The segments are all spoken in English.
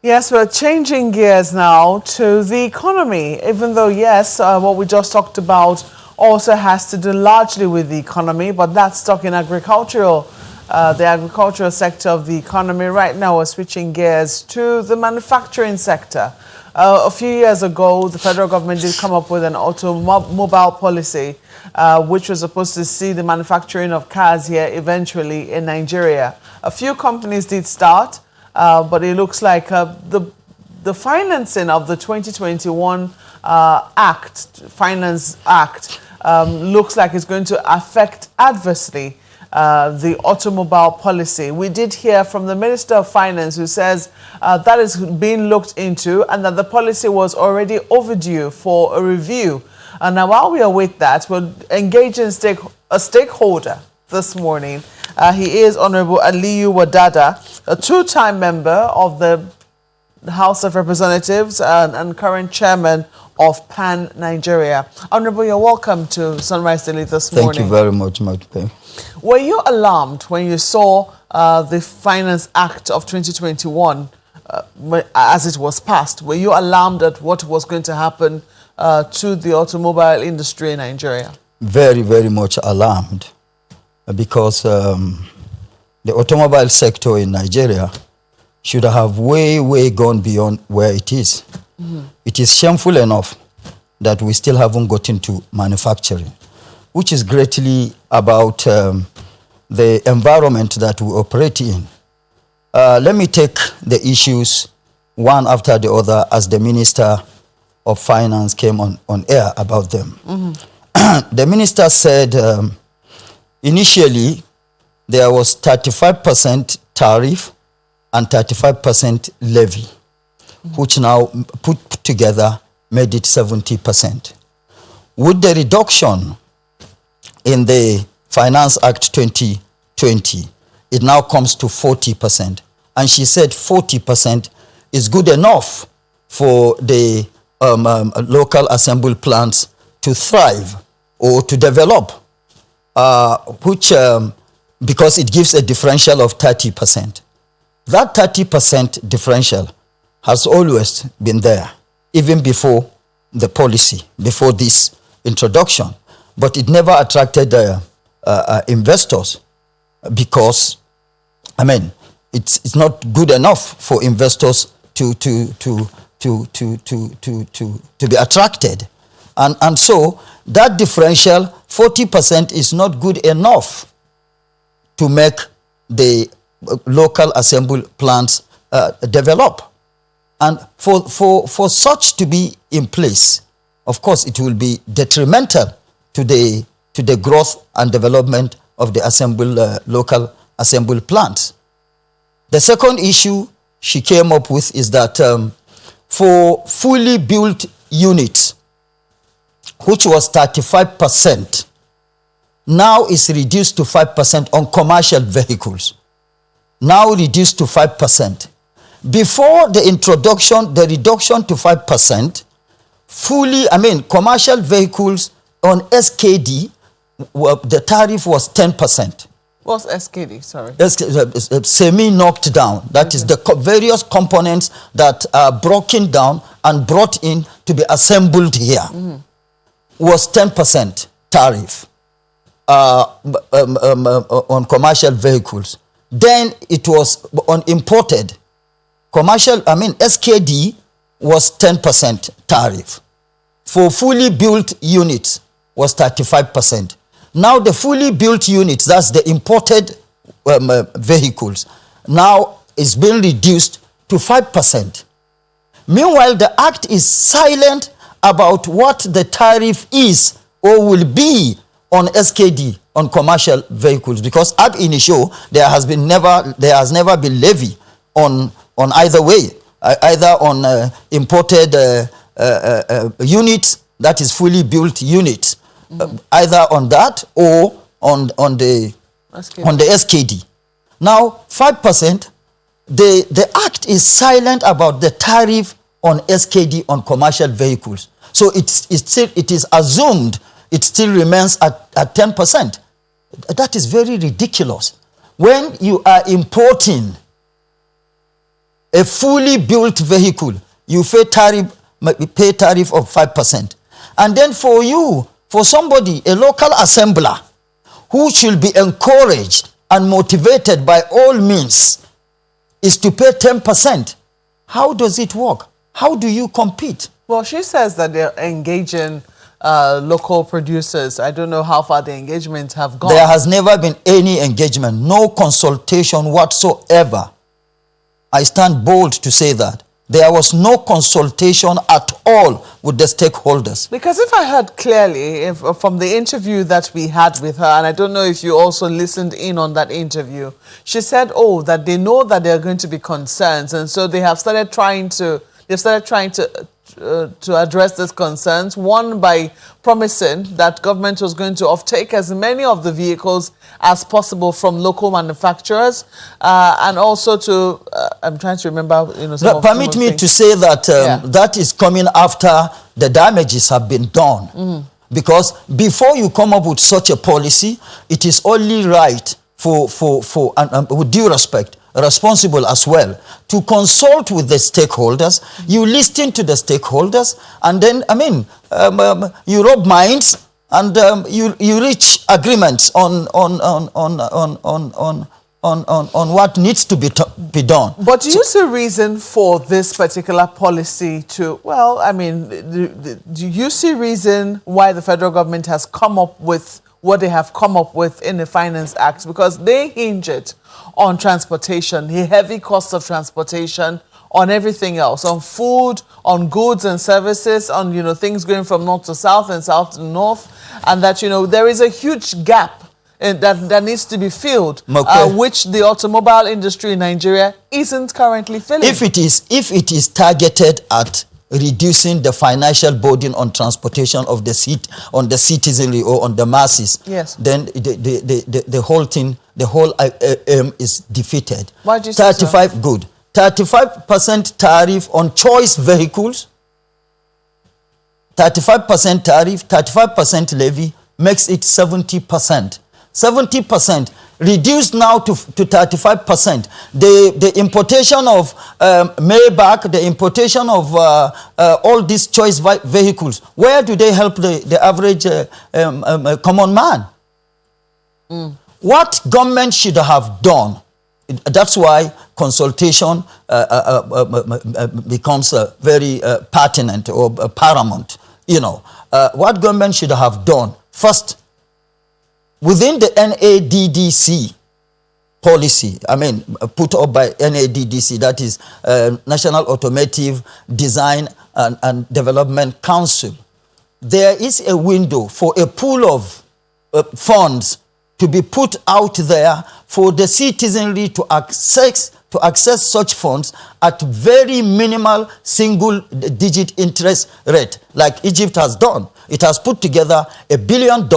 Yes, we're changing gears now to the economy, even though, yes, what we just talked about also has to do largely with the economy, but that's stuck in the agricultural sector of the economy. Right now, we're switching gears to the manufacturing sector. A few years ago, the federal government did come up with an automobile policy, which was supposed to see the manufacturing of cars here eventually in Nigeria. A few companies did start. But it looks like the financing of the 2021 Finance Act looks like it's going to affect adversely the automobile policy. We did hear from the Minister of Finance, who says that is being looked into and that the policy was already overdue for a review. And now, while we await that, we're engaging a stakeholder this morning. He is Honorable Aliyu Wadada, a two-time member of the House of Representatives and current chairman of PAN Nigeria. Honorable, you're welcome to Sunrise Daily this morning. Thank you very much, Madam. Were you alarmed when you saw the Finance Act of 2021 as it was passed? Were you alarmed at what was going to happen to the automobile industry in Nigeria? Very, very much alarmed. Because the automobile sector in Nigeria should have way gone beyond where it is. Mm-hmm. It is shameful enough that we still haven't gotten to manufacturing, which is greatly about the environment that we operate in. Let me take the issues one after the other as the Minister of Finance came on air about them. Mm-hmm. The Minister said, initially, there was 35% tariff and 35% levy, which now put together made it 70%. With the reduction in the Finance Act 2020, it now comes to 40%. And she said 40% is good enough for the local assembly plants to thrive or to develop. Because it gives a differential of 30%. That 30% differential has always been there, even before the policy, before this introduction. But it never attracted investors because, I mean, it's not good enough for investors to be attracted. And so that differential, 40%, is not good enough to make the local assembly plants develop. And for such to be in place, of course, it will be detrimental to the growth and development of the local assembly plants. The second issue she came up with is that for fully built units, which was 35%, now is reduced to 5% on commercial vehicles. Now reduced to 5%. Before the introduction, the reduction to 5%, commercial vehicles on SKD, the tariff was 10%. What's SKD? Sorry. Semi-knocked down. That is the various components that are broken down and brought in to be assembled here. Mm-hmm. Was 10% tariff on commercial vehicles. Then it was on imported. SKD was 10% tariff. For fully built units was 35%. Now the fully built units, that's the imported vehicles, now is being reduced to 5%. Meanwhile, the Act is silent about what the tariff is or will be on SKD, on commercial vehicles, because ab initio there has never been levy on either way, either on imported units, that is fully built units, either on that or on the SKD. Now 5%, the Act is silent about the tariff on SKD on commercial vehicles. So it is assumed it still remains at 10%. That is very ridiculous. When you are importing a fully built vehicle, you pay tariff of 5%. And then for somebody, a local assembler, who should be encouraged and motivated by all means, is to pay 10%. How does it work? How do you compete? Well, she says that they're engaging local producers. I don't know how far the engagements have gone. There has never been any engagement, no consultation whatsoever. I stand bold to say that. There was no consultation at all with the stakeholders. Because if I heard clearly from the interview that we had with her, and I don't know if you also listened in on that interview, she said, oh, that they know that there are going to be concerns, and so they have started trying to address these concerns. One, by promising that government was going to offtake as many of the vehicles as possible from local manufacturers, and also to I'm trying to remember. Permit me to say that that is coming after the damages have been done. Because before you come up with such a policy, it is only right and with due respect, responsible as well, to consult with the stakeholders. You listen to the stakeholders, and then you rub minds, and you reach agreements on what needs to be done. But do you see reason for this particular policy to? Well, do you see reason why the federal government has come up with what they have come up with in the Finance Act? Because they hinge it on transportation, the heavy cost of transportation, on everything else, on food, on goods and services, on things going from north to south and south to north, and that there is a huge gap that needs to be filled, which the automobile industry in Nigeria isn't currently filling. If it is targeted at reducing the financial burden on transportation of the citizenry or on the masses, yes, then the whole thing, the whole aim is defeated. Why do you say so? 35% tariff on choice vehicles, 35% tariff, 35% levy makes it 70%. 70% reduced now to 35%. The importation of Maybach, the importation of all these choice vehicles, where do they help the average common man? What government should have done, that's why consultation becomes very pertinent or paramount. What government should have done, first, within the NADDC policy, put up by NADDC, that is National Automotive Design and Development Council, there is a window for a pool of funds to be put out there for the citizenry to access such funds at very minimal single-digit interest rate, like Egypt has done. It has put together $1 billion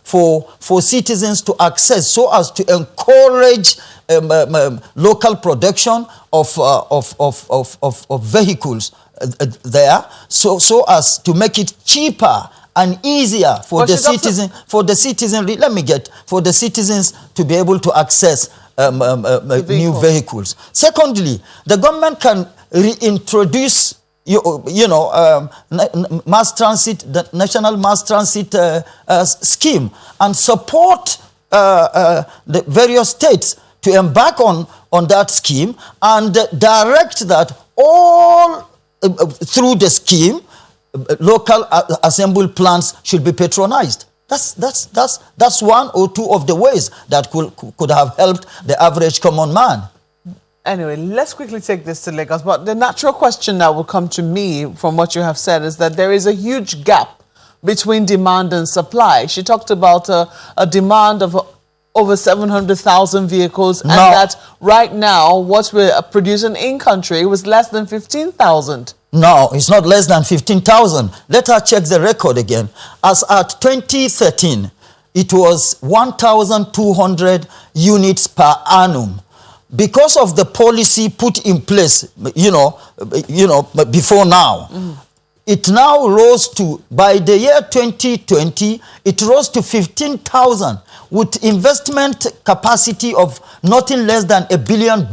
for citizens to access, so as to encourage local production of vehicles there, so as to make it cheaper and easier for the citizens to be able to access new vehicles. Secondly, the government can reintroduce mass transit, the national mass transit scheme, and support the various states to embark on that scheme, and direct that all through the scheme, local assembled plants should be patronized. That's one or two of the ways that could have helped the average common man. Anyway, let's quickly take this to Lagos. But the natural question that will come to me from what you have said is that there is a huge gap between demand and supply. She talked about a demand of over 700,000 vehicles, and that right now what we're producing in country was less than 15,000. No, it's not less than 15,000. Let us check the record again. As at 2013, it was 1,200 units per annum. Because of the policy put in place, before now, it now rose to, by the year 2020, it rose to 15,000 with investment capacity of nothing less than $1 billion.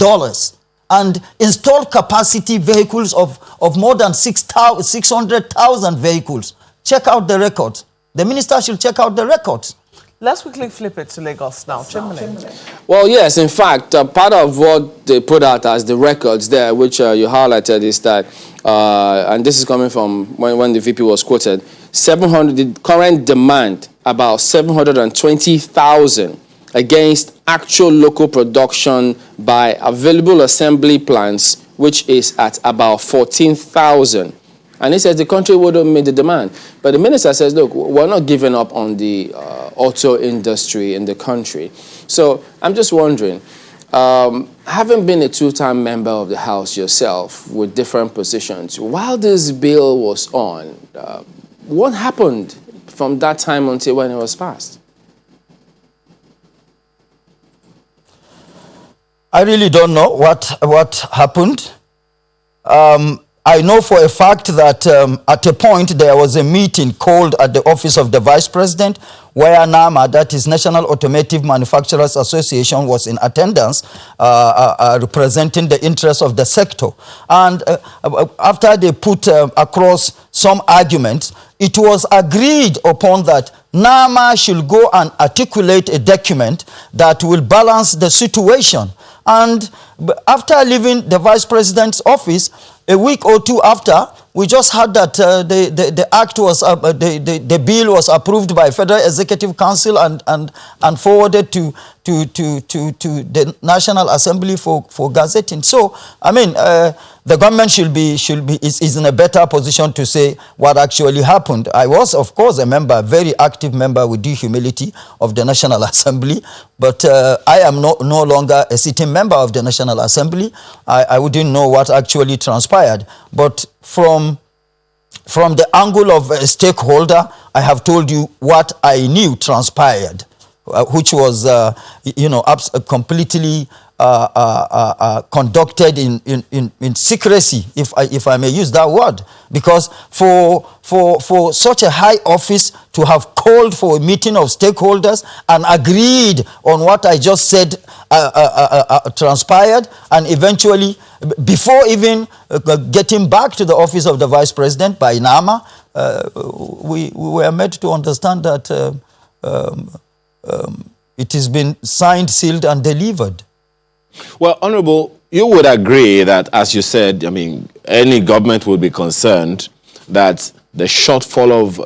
and installed capacity vehicles of more than 600,000 vehicles. Check out the records. The minister should check out the records. Let's quickly flip it to Lagos now. Chimney. Well, yes, in fact, part of what they put out as the records there, which you highlighted, is that, and this is coming from when the VP was quoted, the current demand, about 720,000 against actual local production by available assembly plants, which is at about 14,000. And he says the country wouldn't meet the demand. But the minister says, look, we're not giving up on the auto industry in the country. So I'm just wondering, having been a two-time member of the House yourself with different positions, while this bill was on, what happened from that time until when it was passed? I really don't know what happened. I know for a fact that at a point there was a meeting called at the office of the Vice President where NAMA, that is National Automotive Manufacturers Association, was in attendance representing the interests of the sector. And after they put across some arguments, it was agreed upon that NAMA should go and articulate a document that will balance the situation. And after leaving the Vice President's office, a week or two after, we just heard that the act was the bill was approved by Federal Executive Council and forwarded to the National Assembly for gazetting. So I mean, the government is in a better position to say what actually happened. I was, of course, a member, a very active member with due humility of the National Assembly, but I am no longer a sitting member of the National Assembly. I wouldn't know what actually transpired, but from the angle of a stakeholder, I have told you what I knew transpired, which was, completely conducted in secrecy, if I may use that word, because for such a high office to have called for a meeting of stakeholders and agreed on what I just said transpired, and eventually, before even getting back to the office of the Vice President by NAMA, we were made to understand that it has been signed, sealed, and delivered. Well, Honorable, you would agree that, as you said, I mean, any government would be concerned that the shortfall of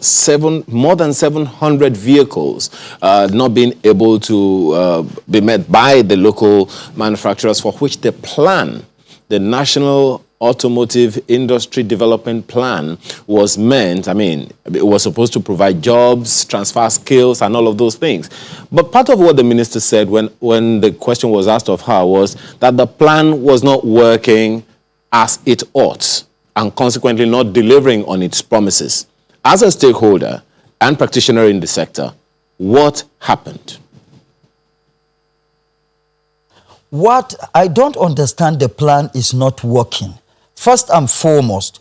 more than 700 vehicles not being able to be met by the local manufacturers for which the plan, the National Automotive Industry Development Plan, was meant, I mean, it was supposed to provide jobs, transfer skills, and all of those things. But part of what the minister said when the question was asked of her was that the plan was not working as it ought, and consequently not delivering on its promises. As a stakeholder and practitioner in the sector, what happened? What I don't understand, the plan is not working. First and foremost,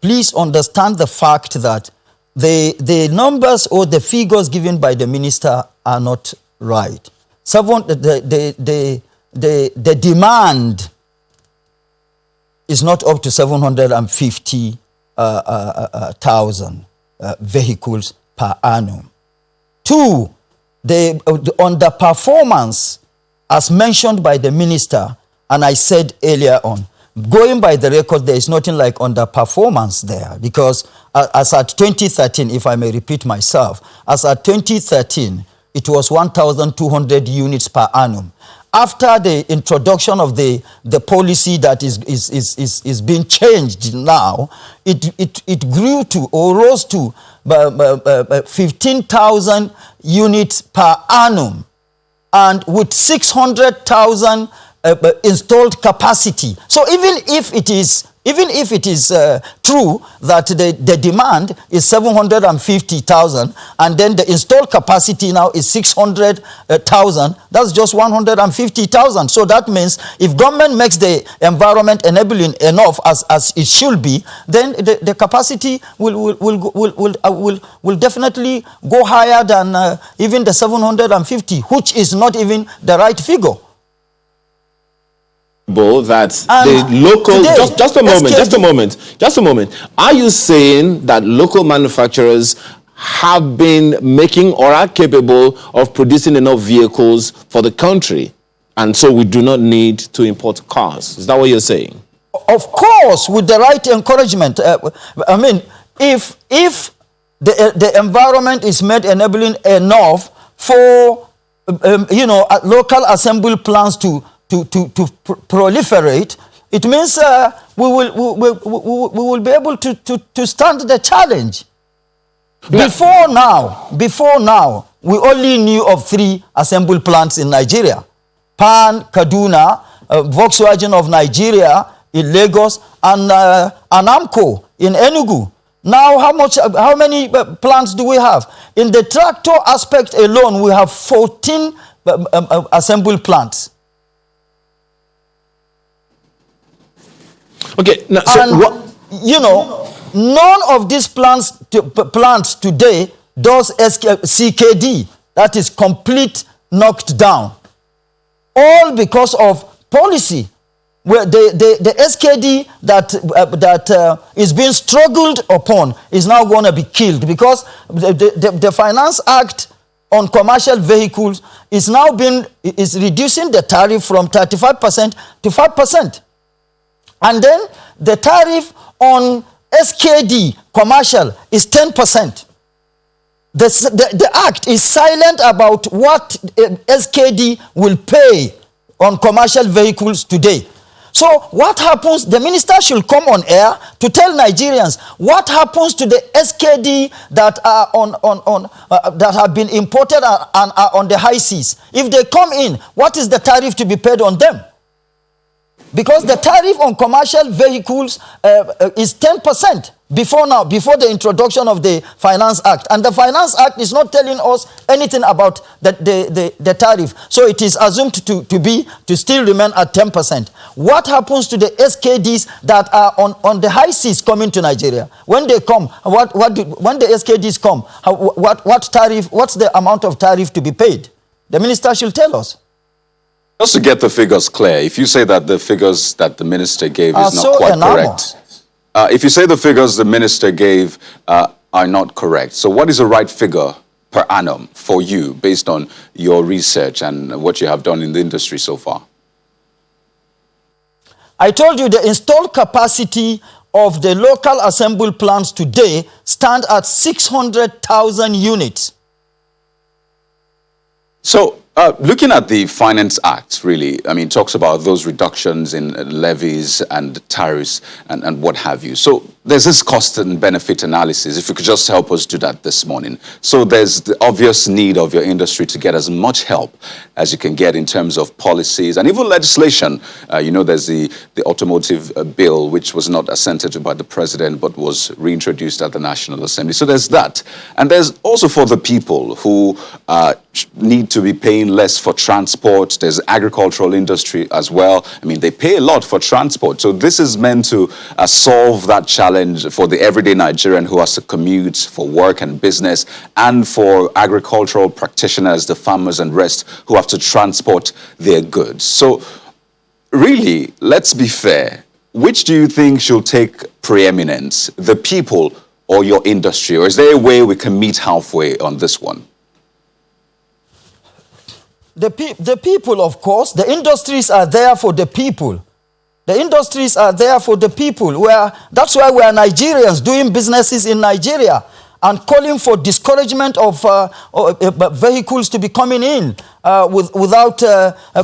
please understand the fact that the numbers or the figures given by the minister are not right. The demand is not up to 750,000 vehicles per annum. Two, the underperformance, as mentioned by the minister, and I said earlier on, going by the record, there is nothing like underperformance there, because as at 2013, if I may repeat myself, as at 2013, it was 1,200 units per annum. After the introduction of the policy that is being changed now, it grew to or rose to 15,000 units per annum, and with 600,000 installed capacity. So even if it is true that the demand is 750,000 and then the installed capacity now is 600,000, that's just 150,000. So that means if government makes the environment enabling enough as it should be, then the capacity will definitely go higher than even the 750, which is not even the right figure. Honorable, that And the local, today, just a moment. Are you saying that local manufacturers have been making or are capable of producing enough vehicles for the country, and so we do not need to import cars? Is that what you're saying? Of course, with the right encouragement. I mean, if the environment is made enabling enough for local assembly plants to proliferate, it means we will be able to stand the challenge. Before now, we only knew of 3 assembly plants in Nigeria: Pan, Kaduna, Volkswagen of Nigeria in Lagos, and Anamco in Enugu. Now, how many plants do we have? In the tractor aspect alone, we have 14 assembly plants. Okay, now, so none of these plants today does CKD, that is complete knocked down. All because of policy, where the SKD that is being struggled upon is now going to be killed, because the Finance Act on commercial vehicles is now is reducing the tariff from 35% to 5%. And then the tariff on SKD commercial is 10%. The act is silent about what SKD will pay on commercial vehicles today. So what happens? The minister should come on air to tell Nigerians what happens to the SKD that are that have been imported and are on the high seas. If they come in, what is the tariff to be paid on them? Because the tariff on commercial vehicles is 10% before the introduction of the Finance Act. And the Finance Act is not telling us anything about the tariff. So it is assumed to still remain at 10%. What happens to the SKDs that are on the high seas coming to Nigeria? When they come, when the SKDs come, what's the amount of tariff to be paid? The minister should tell us. Just to get the figures clear, if you say that the figures that the minister gave is not quite correct, if you say the figures the minister gave are not correct, so what is the right figure per annum for you based on your research and what you have done in the industry so far? I told you the installed capacity of the local assembly plants today stand at 600,000 units. So, looking at the Finance Act, really, I mean, talks about those reductions in levies and tariffs and what have you. So there's this cost and benefit analysis, if you could just help us do that this morning. So there's the obvious need of your industry to get as much help as you can get in terms of policies and even legislation. There's the Automotive bill, which was not assented to by the president, but was reintroduced at the National Assembly. So there's that. And there's also for the people who need to be paying less for transport. There's agricultural industry as well. I mean, they pay a lot for transport. So this is meant to solve that challenge for the everyday Nigerian who has to commute for work and business, and for agricultural practitioners, the farmers and rest who have to transport their goods. So really, let's be fair. Which do you think should take preeminence, the people or your industry? Or is there a way we can meet halfway on this one? The people, of course. The industries are there for the people. The industries are there for the people. That's why we are Nigerians doing businesses in Nigeria and calling for discouragement of vehicles to be coming in without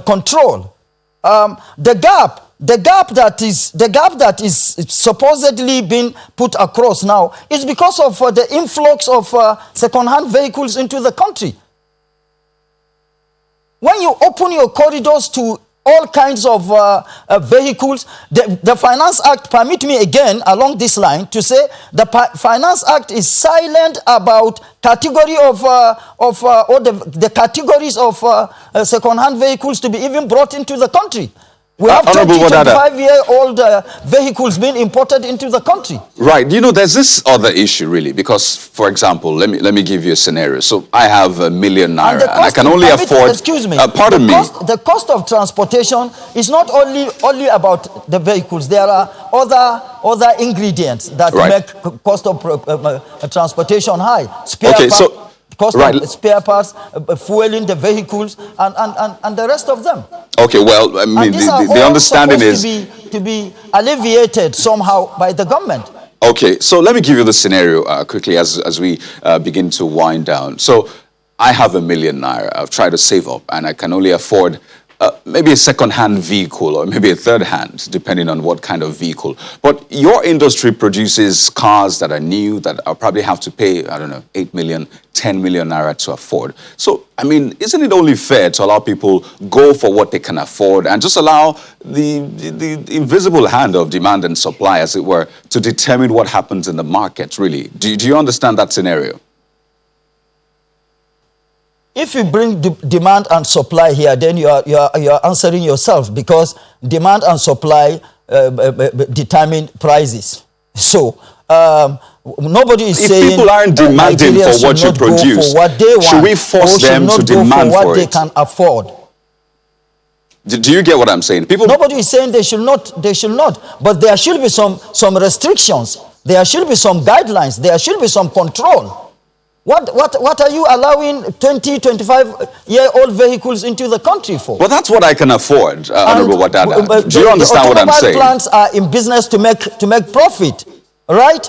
control. The gap that is supposedly being put across now is because of the influx of second-hand vehicles into the country. When you open your corridors to all kinds of vehicles, the Finance Act, permit me again along this line to say the Finance Act is silent about category of the categories of second-hand vehicles to be even brought into the country. We have Honorable 20, Wadada. 25-year-old vehicles being imported into the country. Right. You know, there's this other issue, really, because, for example, let me give you a scenario. So I have £1 million naira, and I can only afford... Excuse me. Pardon me. The cost of transportation is not only about the vehicles. There are other ingredients that make cost of transportation high. Cost of spare parts, fueling the vehicles, and the rest of them. Okay, well, I mean, the understanding is... to be alleviated somehow by the government. Okay, so let me give you the scenario quickly as we begin to wind down. So I have £1 million naira. I've tried to save up, and I can only afford maybe a second-hand vehicle or maybe a third-hand, depending on what kind of vehicle. But your industry produces cars that are new that I'll probably have to pay, I don't know, 8 million, 10 million naira to afford. So, I mean, isn't it only fair to allow people go for what they can afford and just allow the invisible hand of demand and supply, as it were, to determine what happens in the market, really? Do you understand that scenario? If you bring demand and supply here, then you are answering yourself, because demand and supply determine prices. So nobody is saying if people aren't demanding for what you produce, for what they want, should we force them to demand for for what they it? can afford? Do you get what I'm saying? Nobody is saying they should not. They should not. But there should be some restrictions. There should be some guidelines. There should be some control. What are you allowing 20, 25-year-old vehicles into the country for? Well, that's what I can afford, Honorable Wadada. Do you understand what I'm saying? The automobile plants are in business to make profit, right?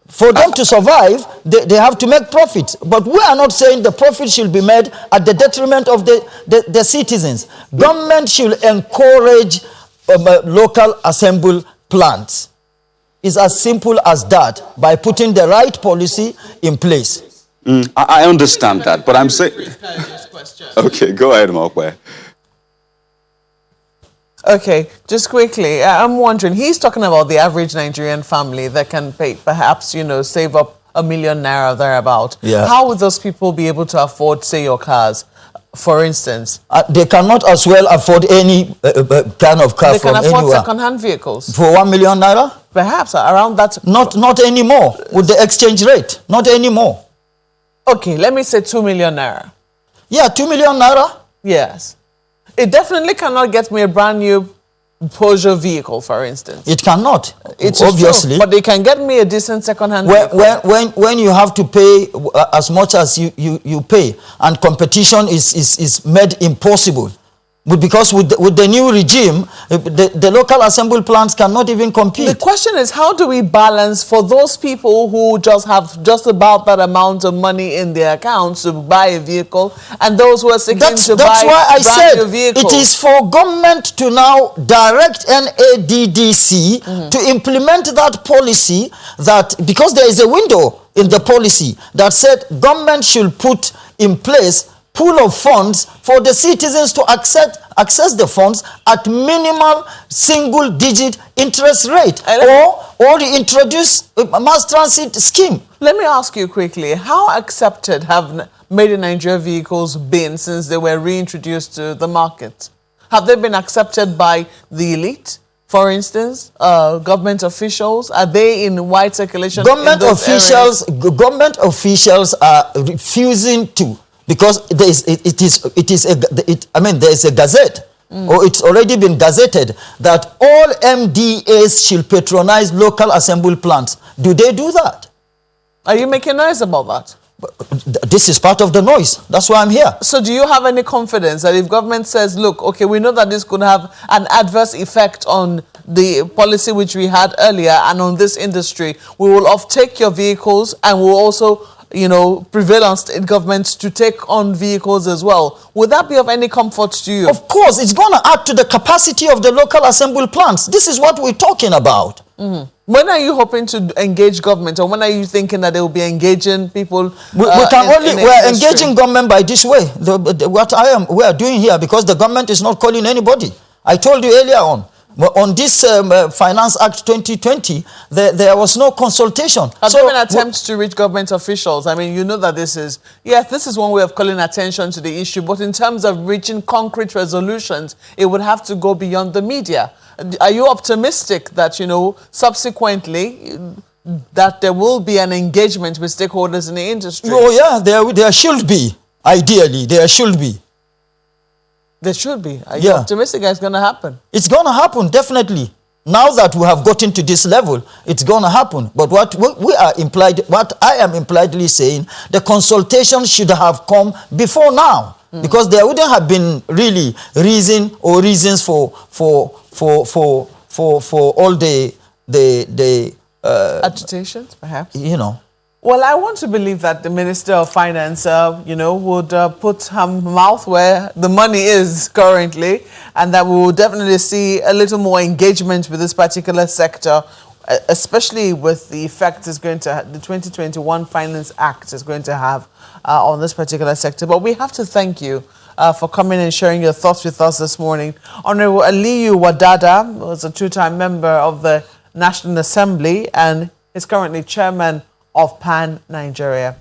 For them to survive, they have to make profit. But we are not saying the profit should be made at the detriment of the citizens. Government should encourage local assemble plants. It's as simple as that, by putting the right policy in place. I understand that, but I'm saying... Okay, go ahead, Mokwe. Okay, just quickly, I'm wondering, he's talking about the average Nigerian family that can pay, perhaps, save up £1 million naira thereabout. Yeah. How would those people be able to afford, say, your cars, for instance? They cannot as well afford any kind of car from anywhere. They can afford second-hand vehicles. For £1 million naira? Perhaps around that. Not anymore with the exchange rate. Not anymore. Okay, let me say 2 million naira. Yeah, 2 million naira. Yes. It definitely cannot get me a brand new Peugeot vehicle, for instance. It cannot. It's obviously. True, but they can get me a decent second-hand vehicle. When you have to pay as much as you pay, and competition is made impossible. Because with the new regime, the local assembly plants cannot even compete. The question is, how do we balance for those people who just have just about that amount of money in their accounts to buy a vehicle, and those who are seeking to buy brand new vehicles? It is for government to now direct NADDC to implement that policy, that because there is a window in the policy that said government should put in place pool of funds for the citizens to access the funds at minimal single-digit interest rate, or introduce a mass transit scheme. Let me ask you quickly, how accepted have Made in Nigeria vehicles been since they were reintroduced to the market? Have they been accepted by the elite? For instance, government officials, are they in wide circulation? Government officials are refusing to. Because there is a gazette, or it's already been gazetted, that all MDAs should patronize local assembly plants. Do they do that? Are you making noise about that? This is part of the noise. That's why I'm here. So do you have any confidence that if government says, look, okay, we know that this could have an adverse effect on the policy which we had earlier and on this industry, we will off-take your vehicles and we'll also prevail on state governments to take on vehicles as well? Would that be of any comfort to you? Of course, it's going to add to the capacity of the local assembly plants. This is what we're talking about. When are you hoping to engage government, or when are you thinking that they will be engaging people? We're engaging government by this way. We are doing here, because the government is not calling anybody. I told you earlier on. On this Finance Act 2020, there was no consultation. Have there been attempts to reach government officials? I mean, you know that this is one way of calling attention to the issue, but in terms of reaching concrete resolutions, it would have to go beyond the media. Are you optimistic that, you know, subsequently, that there will be an engagement with stakeholders in the industry? Oh, yeah, there should be. Ideally, there should be. There should be. Are you optimistic it's going to happen? It's going to happen, definitely. Now that we have gotten to this level, it's going to happen. But what I am impliedly saying, the consultation should have come before now, because there wouldn't have been really reasons for all the agitations, perhaps. You know. Well, I want to believe that the Minister of Finance, you know, would put her mouth where the money is currently, and that we will definitely see a little more engagement with this particular sector, especially with the effect the 2021 Finance Act is going to have on this particular sector. But we have to thank you for coming and sharing your thoughts with us this morning. Honorable Aliyu Wadada was a two-time member of the National Assembly and is currently chairman of PAN Nigeria.